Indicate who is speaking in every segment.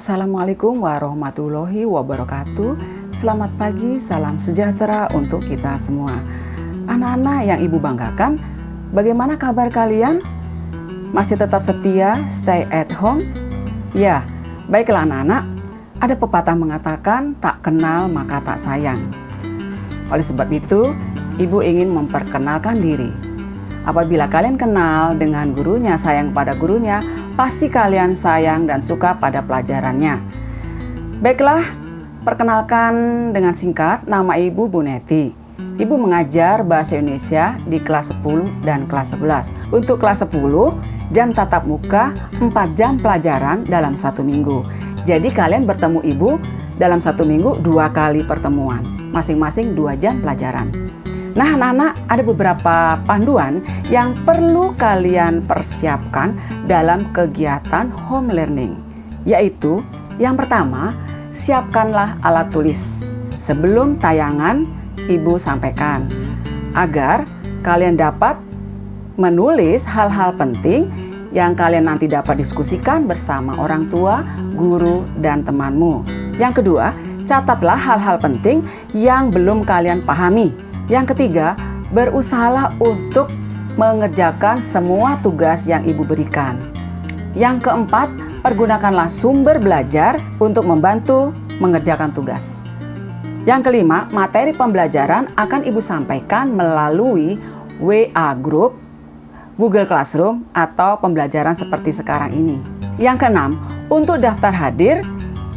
Speaker 1: Assalamualaikum warahmatullahi wabarakatuh. Selamat pagi, salam sejahtera untuk kita semua. Anak-anak yang ibu banggakan, bagaimana kabar kalian? Masih tetap setia, stay at home? Ya, baiklah anak-anak. Ada pepatah mengatakan, tak kenal maka tak sayang. Oleh sebab itu, ibu ingin memperkenalkan diri. Apabila kalian kenal dengan gurunya, sayang pada gurunya, pasti kalian sayang dan suka pada pelajarannya. Baiklah, perkenalkan dengan singkat, nama ibu Bu Neti. Ibu mengajar bahasa Indonesia di kelas 10 dan kelas 11. Untuk kelas 10, jam tatap muka 4 jam pelajaran dalam 1 minggu. Jadi kalian bertemu ibu dalam 1 minggu 2 kali pertemuan, masing-masing 2 jam pelajaran. Nah anak-anak, ada beberapa panduan yang perlu kalian persiapkan dalam kegiatan home learning. Yaitu, yang pertama, siapkanlah alat tulis. Sebelum tayangan, ibu sampaikan. Agar kalian dapat menulis hal-hal penting yang kalian nanti dapat diskusikan bersama orang tua, guru, dan temanmu. Yang kedua, catatlah hal-hal penting yang belum kalian pahami. Yang ketiga, berusahalah untuk mengerjakan semua tugas yang ibu berikan. Yang keempat, pergunakanlah sumber belajar untuk membantu mengerjakan tugas. Yang kelima, materi pembelajaran akan ibu sampaikan melalui WA Group, Google Classroom, atau pembelajaran seperti sekarang ini. Yang keenam, untuk daftar hadir,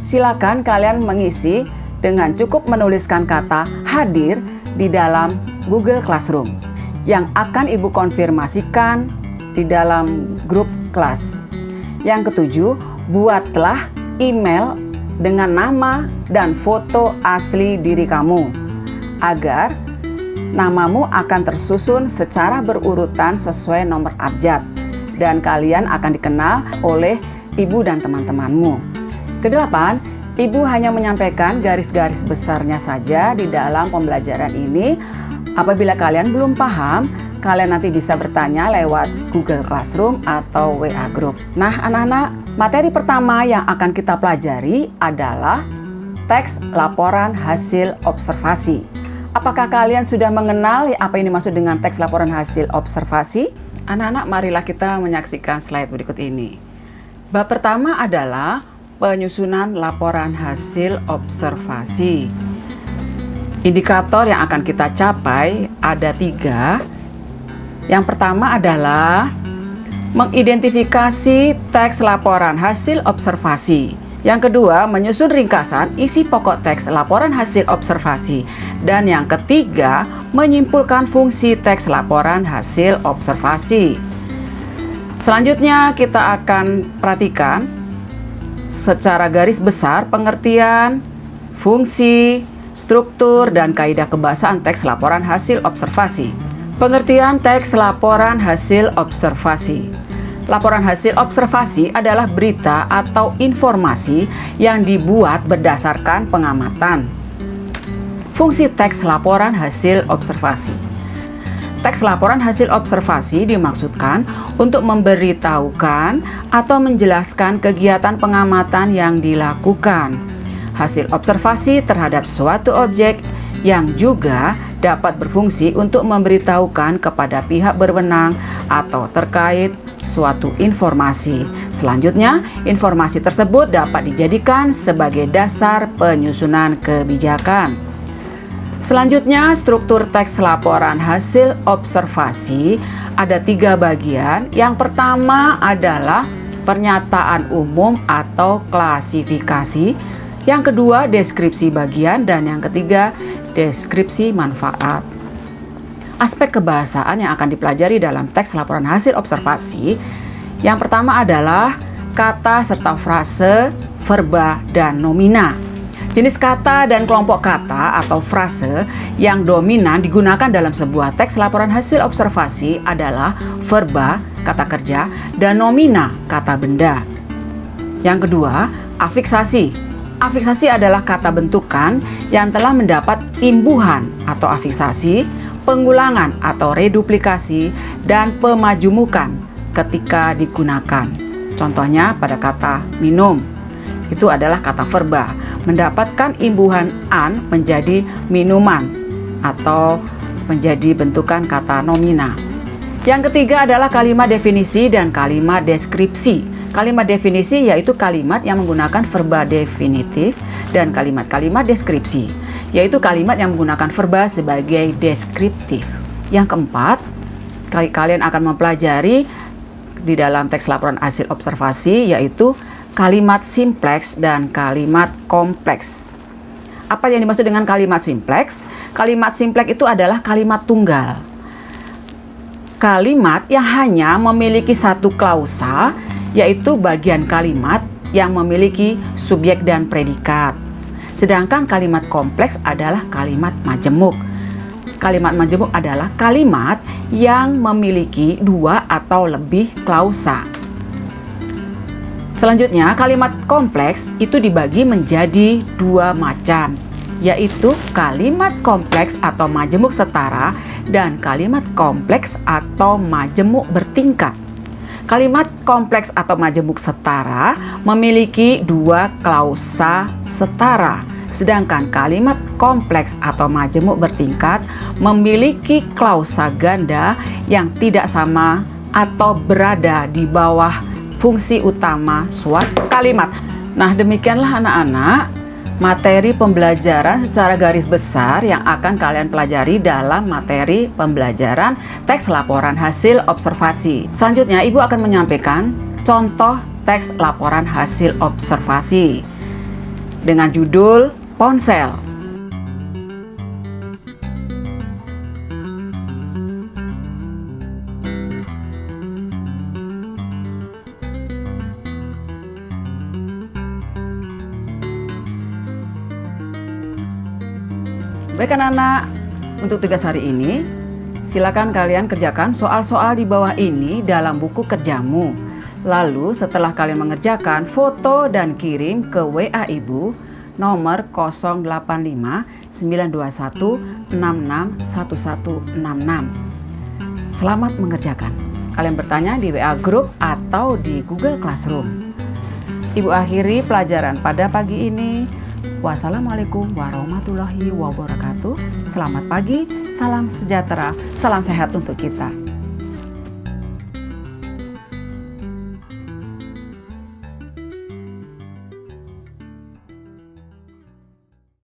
Speaker 1: silakan kalian mengisi dengan cukup menuliskan kata hadir di dalam Google Classroom yang akan ibu konfirmasikan di dalam grup kelas. Yang ketujuh, buatlah email dengan nama dan foto asli diri kamu agar namamu akan tersusun secara berurutan sesuai nomor abjad dan kalian akan dikenal oleh ibu dan teman-temanmu. Kedelapan, ibu hanya menyampaikan garis-garis besarnya saja di dalam pembelajaran ini. Apabila kalian belum paham, kalian nanti bisa bertanya lewat Google Classroom atau WA Group. Nah anak-anak, materi pertama yang akan kita pelajari adalah teks laporan hasil observasi. Apakah kalian sudah mengenal apa yang dimaksud dengan teks laporan hasil observasi? Anak-anak, marilah kita menyaksikan slide berikut ini. Bab pertama adalah penyusunan laporan hasil observasi. Indikator yang akan kita capai ada 3. Yang pertama adalah mengidentifikasi teks laporan hasil observasi. Yang kedua, menyusun ringkasan isi pokok teks laporan hasil observasi. Dan yang ketiga, menyimpulkan fungsi teks laporan hasil observasi. Selanjutnya kita akan perhatikan secara garis besar pengertian, fungsi, struktur, dan kaidah kebahasaan teks laporan hasil observasi. Pengertian teks laporan hasil observasi. Laporan hasil observasi adalah berita atau informasi yang dibuat berdasarkan pengamatan. Fungsi teks laporan hasil observasi. Teks laporan hasil observasi dimaksudkan untuk memberitahukan atau menjelaskan kegiatan pengamatan yang dilakukan. Hasil observasi terhadap suatu objek yang juga dapat berfungsi untuk memberitahukan kepada pihak berwenang atau terkait suatu informasi. Selanjutnya, informasi tersebut dapat dijadikan sebagai dasar penyusunan kebijakan. Selanjutnya, struktur teks laporan hasil observasi ada 3 bagian. Yang pertama adalah pernyataan umum atau klasifikasi. Yang kedua, deskripsi bagian. Dan yang ketiga, deskripsi manfaat. Aspek kebahasaan yang akan dipelajari dalam teks laporan hasil observasi. Yang pertama adalah kata serta frase, verba, dan nomina. Jenis kata dan kelompok kata atau frase yang dominan digunakan dalam sebuah teks laporan hasil observasi adalah verba, kata kerja, dan nomina, kata benda. Yang kedua, afiksasi. Afiksasi adalah kata bentukan yang telah mendapat imbuhan atau afiksasi, pengulangan atau reduplikasi, dan pemajumukan ketika digunakan. Contohnya pada kata minum. Itu adalah kata verba. Mendapatkan imbuhan an menjadi minuman atau menjadi bentukan kata nomina. Yang ketiga adalah kalimat definisi dan kalimat deskripsi. Kalimat definisi yaitu kalimat yang menggunakan verba definitif, dan kalimat-kalimat deskripsi yaitu kalimat yang menggunakan verba sebagai deskriptif. Yang keempat, kalian akan mempelajari di dalam teks laporan hasil observasi yaitu kalimat simpleks dan kalimat kompleks. Apa yang dimaksud dengan kalimat simpleks? Kalimat simpleks itu adalah kalimat tunggal. Kalimat yang hanya memiliki satu klausa, yaitu bagian kalimat yang memiliki subjek dan predikat. Sedangkan kalimat kompleks adalah kalimat majemuk. Kalimat majemuk adalah kalimat yang memiliki dua atau lebih klausa. Selanjutnya, kalimat kompleks itu dibagi menjadi dua macam, yaitu kalimat kompleks atau majemuk setara dan kalimat kompleks atau majemuk bertingkat. Kalimat kompleks atau majemuk setara memiliki dua klausa setara, sedangkan kalimat kompleks atau majemuk bertingkat memiliki klausa ganda yang tidak sama atau berada di bawah fungsi utama suatu kalimat. Nah, demikianlah anak-anak materi pembelajaran secara garis besar yang akan kalian pelajari dalam materi pembelajaran teks laporan hasil observasi. Selanjutnya, Ibu akan menyampaikan contoh teks laporan hasil observasi dengan judul ponsel. Baik anak-anak, untuk tugas hari ini, silakan kalian kerjakan soal-soal di bawah ini dalam buku kerjamu. Lalu setelah kalian mengerjakan, foto dan kirim ke WA Ibu nomor 085 921 661166. Selamat mengerjakan. Kalian bertanya di WA Group atau di Google Classroom. Ibu akhiri pelajaran pada pagi ini. Wassalamualaikum warahmatullahi wabarakatuh. Selamat pagi, salam sejahtera, salam sehat untuk kita.